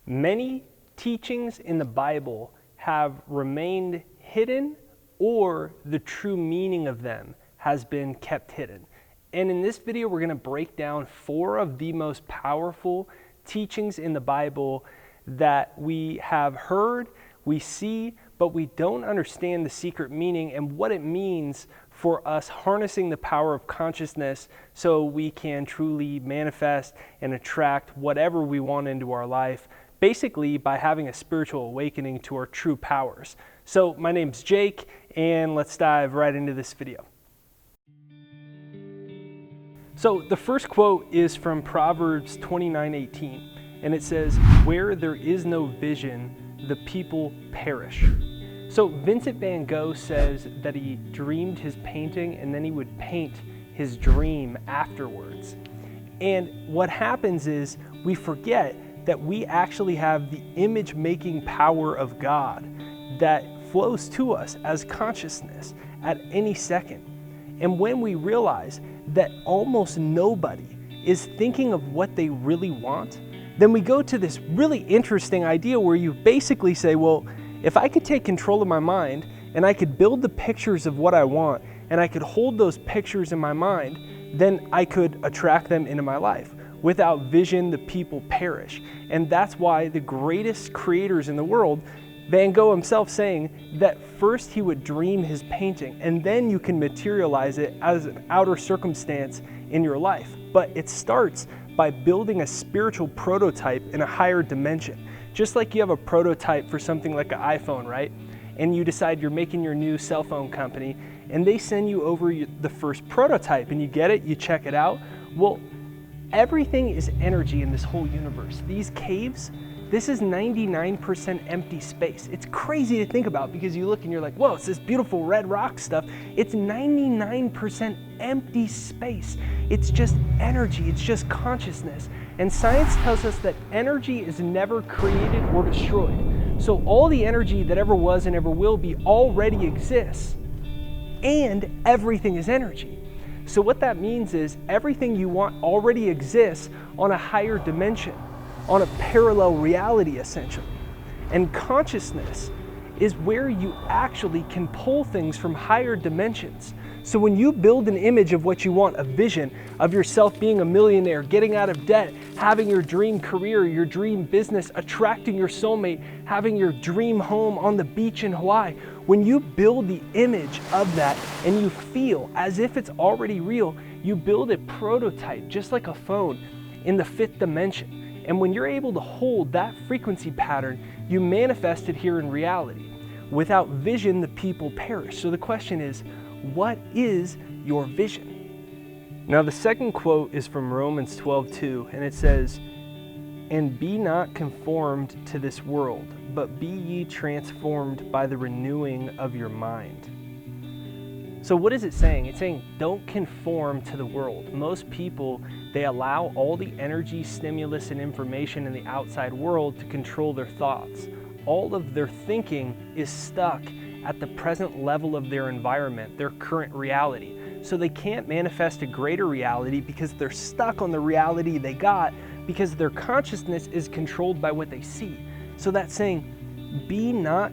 Many teachings in the Bible have remained hidden, or the true meaning of them has been kept hidden. And in this video, we're going to break down 4 of the most powerful teachings in the Bible that we have heard, we see, but we don't understand the secret meaning and what it means for us harnessing the power of consciousness so we can truly manifest and attract whatever we want into our life, basically by having a spiritual awakening to our true powers. So my name's Jake, and let's dive right into this video. So the first quote is from Proverbs 29:18, and it says, "Where there is no vision, the people perish." So Vincent van Gogh says that he dreamed his painting and then he would paint his dream afterwards. And what happens is we forget that we actually have the image-making power of God that flows to us as consciousness at any second. And when we realize that almost nobody is thinking of what they really want, then we go to this really interesting idea where you basically say, well, if I could take control of my mind and I could build the pictures of what I want and I could hold those pictures in my mind, then I could attract them into my life. Without vision, the people perish. And that's why the greatest creators in the world, Van Gogh himself saying that first he would dream his painting and then you can materialize it as an outer circumstance in your life. But it starts by building a spiritual prototype in a higher dimension. Just like you have a prototype for something like an iPhone, right? And you decide you're making your new cell phone company and they send you over the first prototype and you get it, you check it out. Well, everything is energy in this whole universe. These caves, this is 99% empty space. It's crazy to think about because you look and you're like, whoa, it's this beautiful red rock stuff. It's 99% empty space. It's just energy, it's just consciousness. And science tells us that energy is never created or destroyed. So all the energy that ever was and ever will be already exists. And everything is energy. So what that means is everything you want already exists on a higher dimension, on a parallel reality essentially. And consciousness is where you actually can pull things from higher dimensions. So when you build an image of what you want, a vision of yourself being a millionaire, getting out of debt, having your dream career, your dream business, attracting your soulmate, having your dream home on the beach in Hawaii, when you build the image of that and you feel as if it's already real, you build a prototype just like a phone in the 5th dimension. And when you're able to hold that frequency pattern, you manifest it here in reality. Without vision, the people perish. So the question is, what is your vision? Now the second quote is from Romans 12:2, and it says, "And be not conformed to this world, but be ye transformed by the renewing of your mind." So what is it saying? It's saying don't conform to the world. Most people, they allow all the energy, stimulus, and information in the outside world to control their thoughts. All of their thinking is stuck at the present level of their environment, their current reality. So they can't manifest a greater reality because they're stuck on the reality they got because their consciousness is controlled by what they see. So that's saying, be not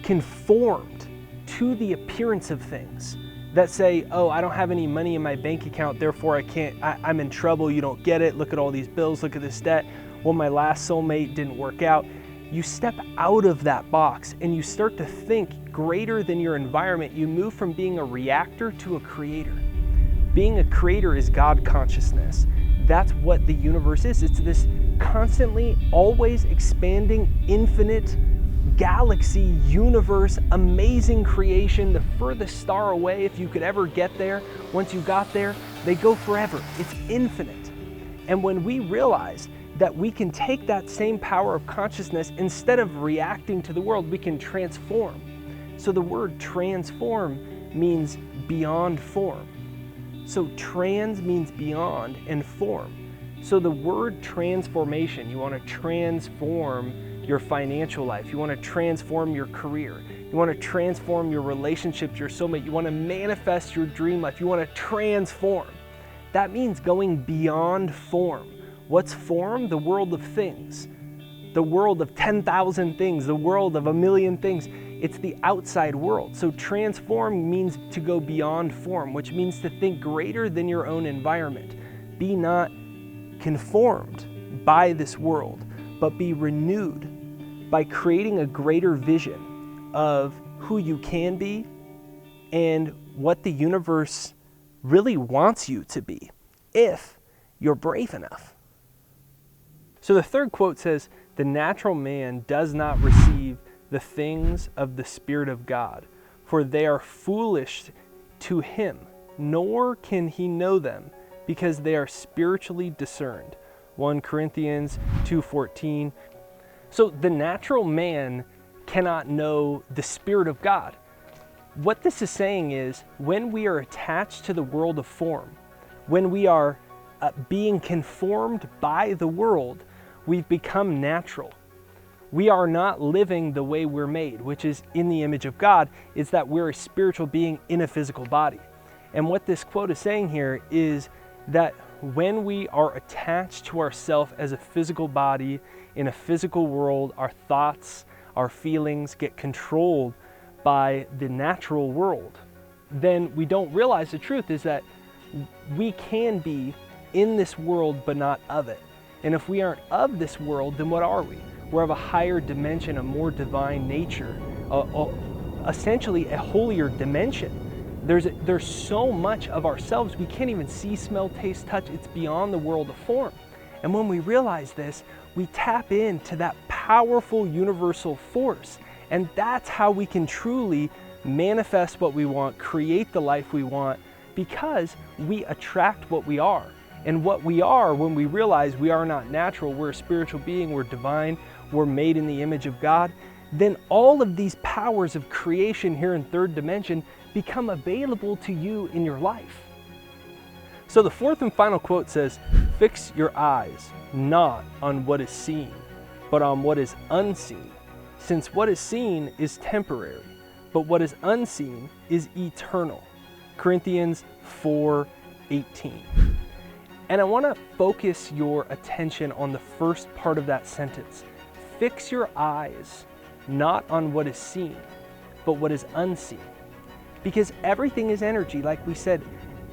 conformed to the appearance of things that say, oh, I don't have any money in my bank account, therefore I'm in trouble, you don't get it, look at all these bills, look at this debt, well, my last soulmate didn't work out. You step out of that box and you start to think greater than your environment. You move from being a reactor to a creator. Being a creator is God consciousness. That's what the universe is. It's this constantly, always expanding, infinite galaxy, universe, amazing creation, the furthest star away if you could ever get there. Once you got there, they go forever. It's infinite. And when we realize that we can take that same power of consciousness, instead of reacting to the world, we can transform. So the word transform means beyond form. So trans means beyond and form. So the word transformation, you want to transform your financial life. You want to transform your career. You want to transform your relationship to your soulmate. You want to manifest your dream life. You want to transform. That means going beyond form. What's form? The world of things. the world of 10,000 things, the world of a million things. It's the outside world. So transform means to go beyond form, which means to think greater than your own environment. Be not conformed by this world, but be renewed by creating a greater vision of who you can be and what the universe really wants you to be, if you're brave enough. So the third quote says, "The natural man does not receive the things of the Spirit of God, for they are foolish to him, nor can he know them, because they are spiritually discerned." 1 Corinthians 2:14. So the natural man cannot know the Spirit of God. What this is saying is, when we are attached to the world of form, when we are being conformed by the world, we've become natural. We are not living the way we're made, which is in the image of God, is that we're a spiritual being in a physical body. And what this quote is saying here is that when we are attached to ourselves as a physical body in a physical world, our thoughts, our feelings get controlled by the natural world, then we don't realize the truth is that we can be in this world but not of it. And if we aren't of this world, then what are we? We're of a higher dimension, a more divine nature, essentially a holier dimension. There's so much of ourselves we can't even see, smell, taste, touch. It's beyond the world of form. And when we realize this, we tap into that powerful universal force. And that's how we can truly manifest what we want, create the life we want, because we attract what we are. And what we are, when we realize we are not natural, we're a spiritual being, we're divine, we're made in the image of God, then all of these powers of creation here in third dimension become available to you in your life. So the fourth and final quote says, "Fix your eyes not on what is seen, but on what is unseen. Since what is seen is temporary, but what is unseen is eternal." Corinthians 4:18. And I want to focus your attention on the first part of that sentence. Fix your eyes not on what is seen, but what is unseen. Because everything is energy. Like we said,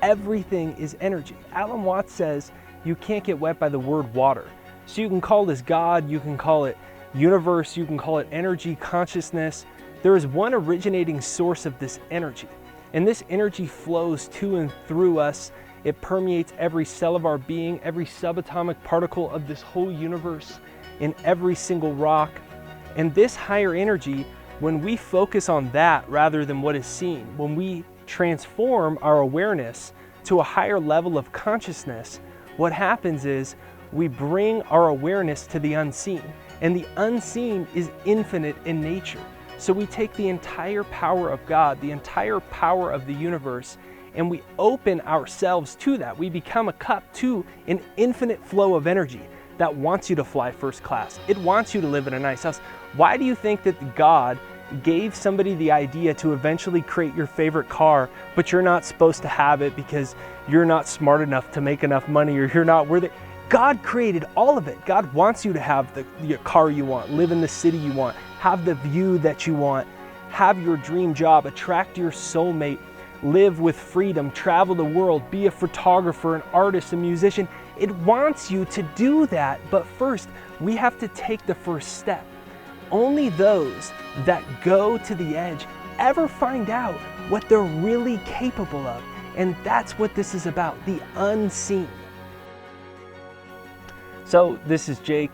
everything is energy. Alan Watts says you can't get wet by the word water. So you can call this God, you can call it universe, you can call it energy, consciousness. There is one originating source of this energy. And this energy flows to and through us. It permeates every cell of our being, every subatomic particle of this whole universe, in every single rock. And this higher energy, when we focus on that rather than what is seen, when we transform our awareness to a higher level of consciousness, what happens is we bring our awareness to the unseen. And the unseen is infinite in nature. So we take the entire power of God, the entire power of the universe, and we open ourselves to that. We become a cup to an infinite flow of energy that wants you to fly first class. It wants you to live in a nice house. Why do you think that God gave somebody the idea to eventually create your favorite car, but you're not supposed to have it because you're not smart enough to make enough money, or you're not worth it? God created all of it. God wants you to have the car you want, live in the city you want, have the view that you want, have your dream job, attract your soulmate, live with freedom, travel the world, be a photographer, an artist, a musician. It wants you to do that, but first we have to take the first step. Only those that go to the edge ever find out what they're really capable of. And that's what this is about, the unseen. So this is Jake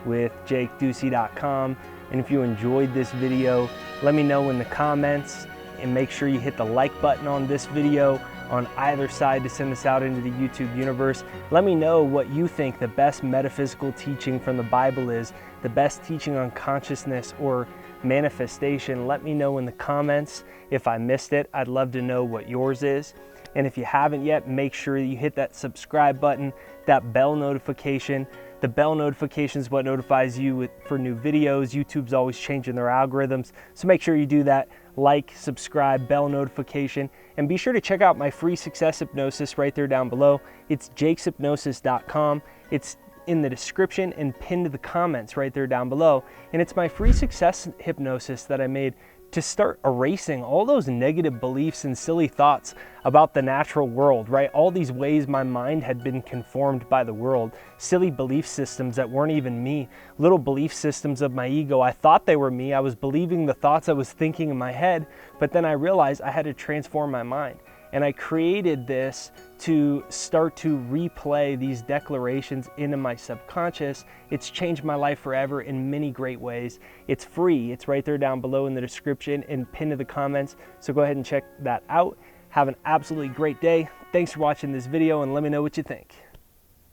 with JakeDucey.com. And if you enjoyed this video, let me know in the comments, and make sure you hit the like button on this video on either side to send this out into the YouTube universe. Let me know what you think the best metaphysical teaching from the Bible is, the best teaching on consciousness or manifestation. Let me know in the comments. If I missed it, I'd love to know what yours is. And if you haven't yet, make sure you hit that subscribe button, that bell notification. The bell notification is what notifies you for new videos. YouTube's always changing their algorithms, so make sure you do that. Like, subscribe, bell notification, and be sure to check out my free success hypnosis right there down below. It's jakeshypnosis.com. It's in the description and pinned the comments right there down below. And it's my free success hypnosis that I made to start erasing all those negative beliefs and silly thoughts about the natural world, right? All these ways my mind had been conformed by the world, silly belief systems that weren't even me, little belief systems of my ego. I thought they were me. I was believing the thoughts I was thinking in my head, but then I realized I had to transform my mind. And I created this to start to replay these declarations into my subconscious. It's changed my life forever in many great ways. It's free. It's right there down below in the description and pinned to the comments. So go ahead and check that out. Have an absolutely great day. Thanks for watching this video and let me know what you think.